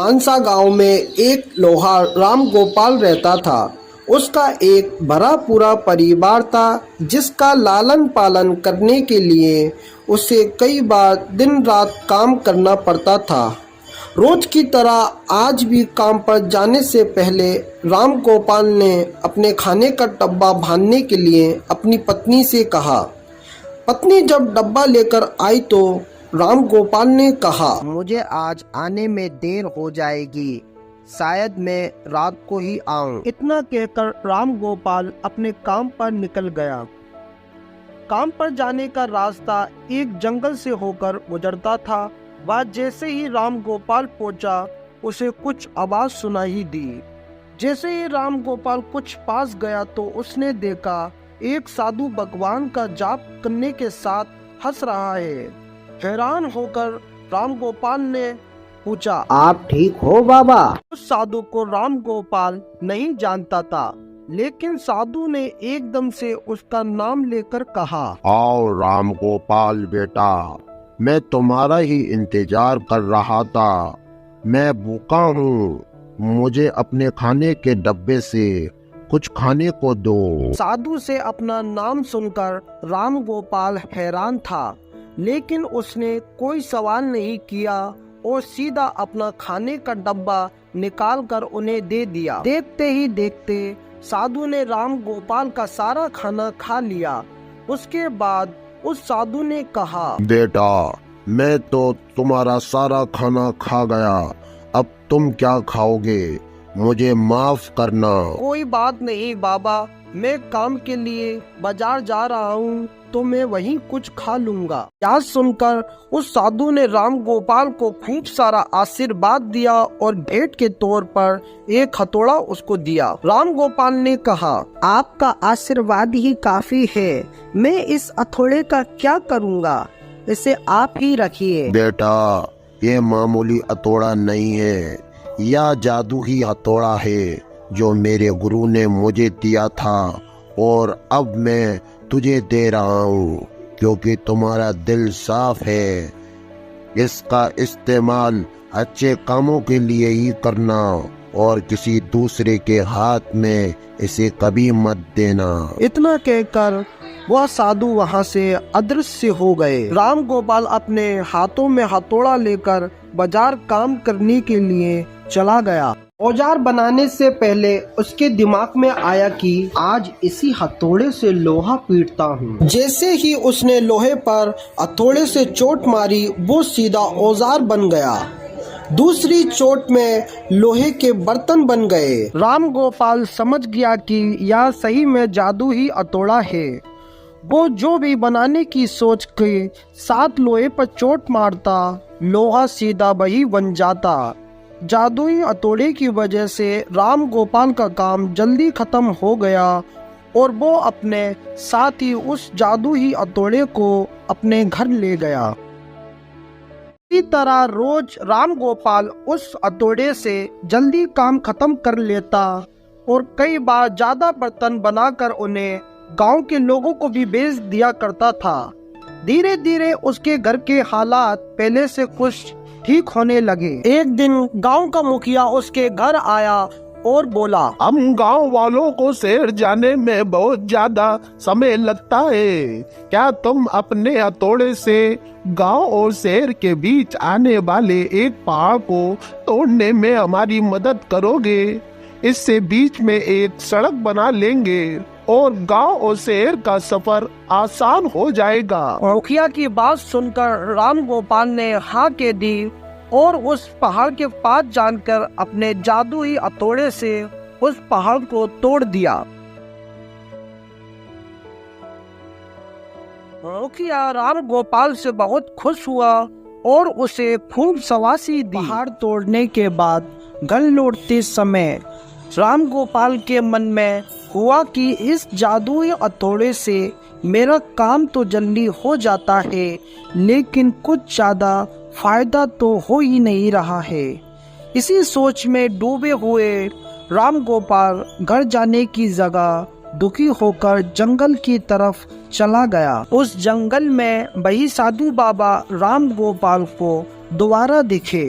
मानसा गांव में एक लोहार राम गोपाल रहता था। उसका एक भरा पूरा परिवार था जिसका लालन पालन करने के लिए उसे कई बार दिन रात काम करना पड़ता था। रोज की तरह आज भी काम पर जाने से पहले राम गोपाल ने अपने खाने का डब्बा बांधने के लिए अपनी पत्नी से कहा। पत्नी जब डब्बा लेकर आई तो राम गोपाल ने कहा, मुझे आज आने में देर हो जाएगी, शायद मैं रात को ही आऊं। इतना कहकर राम गोपाल अपने काम पर निकल गया। काम पर जाने का रास्ता एक जंगल से होकर गुजरता था। वह जैसे ही राम गोपाल पहुंचा उसे कुछ आवाज सुनाई दी। जैसे ही राम गोपाल कुछ पास गया तो उसने देखा एक साधु भगवान का जाप करने के साथ हंस रहा है। हैरान होकर राम गोपाल ने पूछा, आप ठीक हो बाबा? उस साधु को राम गोपाल नहीं जानता था, लेकिन साधु ने एकदम से उसका नाम लेकर कहा, आओ राम गोपाल बेटा, मैं तुम्हारा ही इंतजार कर रहा था। मैं भूखा हूँ, मुझे अपने खाने के डब्बे से कुछ खाने को दो। साधु से अपना नाम सुनकर राम गोपाल हैरान था, लेकिन उसने कोई सवाल नहीं किया और सीधा अपना खाने का डब्बा निकालकर उन्हें दे दिया। देखते ही देखते साधु ने राम गोपाल का सारा खाना खा लिया। उसके बाद उस साधु ने कहा, बेटा, मैं तो तुम्हारा सारा खाना खा गया, अब तुम क्या खाओगे? मुझे माफ करना। कोई बात नहीं बाबा, मैं काम के लिए बाजार जा रहा हूँ तो मैं वहीं कुछ खा लूंगा। यह सुनकर उस साधु ने राम गोपाल को खूब सारा आशीर्वाद दिया और भेंट के तौर पर एक हथौड़ा उसको दिया। राम गोपाल ने कहा, आपका आशीर्वाद ही काफी है, मैं इस हथौड़े का क्या करूँगा, इसे आप ही रखिए। बेटा, ये मामूली हथौड़ा नहीं है, यह जादू ही हथौड़ा है जो मेरे गुरु ने मुझे दिया था और अब मैं तुझे दे रहा हूँ क्योंकि तुम्हारा दिल साफ है। इसका इस्तेमाल अच्छे कामों के लिए ही करना और किसी दूसरे के हाथ में इसे कभी मत देना। इतना कहकर वह साधु वहां से अदृश्य हो गए। राम गोपाल अपने हाथों में हथौड़ा लेकर बाजार काम करने के लिए चला गया। औजार बनाने से पहले उसके दिमाग में आया कि आज इसी हथौड़े से लोहा पीटता हूँ। जैसे ही उसने लोहे पर हथौड़े से चोट मारी वो सीधा औजार बन गया। दूसरी चोट में लोहे के बर्तन बन गए। राम गोपाल समझ गया कि यह सही में जादू ही हथौड़ा है। वो जो भी बनाने की सोच के साथ लोहे पर चोट मारता, लोहा सीधा वही बन जाता। जादुई हथौड़े की वजह से राम गोपाल का काम जल्दी खत्म हो गया और वो अपने साथ ही उस जादुई हथौड़े को अपने घर ले गया। इसी तरह रोज राम गोपाल उस हथौड़े से जल्दी काम खत्म कर लेता और कई बार ज्यादा बर्तन बनाकर उन्हें गांव के लोगों को भी बेच दिया करता था। धीरे धीरे उसके घर के हालात पहले से कुछ ठीक होने लगे। एक दिन गांव का मुखिया उसके घर आया और बोला, हम गांव वालों को शहर जाने में बहुत ज्यादा समय लगता है, क्या तुम अपने हथौड़े से गांव और शहर के बीच आने वाले एक पहाड़ को तोड़ने में हमारी मदद करोगे? इससे बीच में एक सड़क बना लेंगे और गांव और शहर का सफर आसान हो जाएगा। मुखिया की बात सुनकर राम गोपाल ने हाँ कह दी और उस पहाड़ के पास जानकर अपने जादुई हथौड़े से उस पहाड़ को तोड़ दिया। मुखिया राम गोपाल से बहुत खुश हुआ और उसे खूब शाबाशी दी। पहाड़ तोड़ने के बाद घर लौटते समय राम गोपाल के मन में हुआ कि इस जादुई हथौड़े से मेरा काम तो जल्दी हो जाता है, लेकिन कुछ ज्यादा फायदा तो हो ही नहीं रहा है। इसी सोच में डूबे हुए राम गोपाल घर जाने की जगह दुखी होकर जंगल की तरफ चला गया। उस जंगल में वही साधु बाबा राम गोपाल को दोबारा दिखे।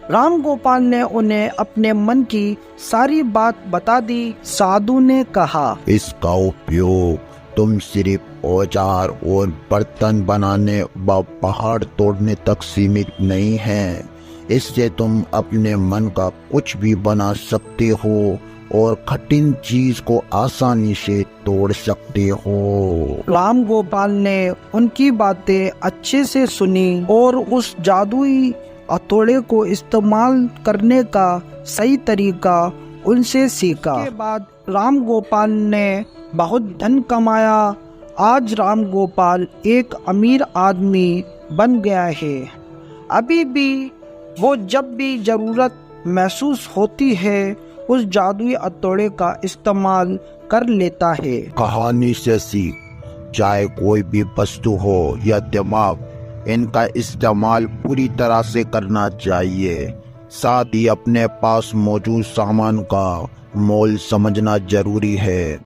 राम गोपाल ने उन्हें अपने मन की सारी बात बता दी। साधु ने कहा, इसका उपयोग तुम सिर्फ औजार और बर्तन बनाने व पहाड़ तोड़ने तक सीमित नहीं है। इससे तुम अपने मन का कुछ भी बना सकते हो और कठिन चीज को आसानी से तोड़ सकते हो। राम गोपाल ने उनकी बातें अच्छे से सुनी और उस जादुई हथौड़े को इस्तेमाल करने का सही तरीका उनसे सीखा। उसके बाद राम गोपाल ने बहुत धन कमाया। आज राम गोपाल एक अमीर आदमी बन गया है। अभी भी वो जब भी जरूरत महसूस होती है उस जादुई हथौड़े का इस्तेमाल कर लेता है। कहानी से सीख, चाहे कोई भी वस्तु हो या दिमाग, इनका इस्तेमाल पूरी तरह से करना चाहिए। साथ ही अपने पास मौजूद सामान का मोल समझना जरूरी है।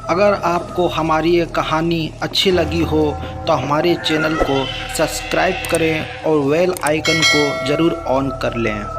अगर आपको हमारी ये कहानी अच्छी लगी हो तो हमारे चैनल को सब्सक्राइब करें और बेल आइकन को ज़रूर ऑन कर लें।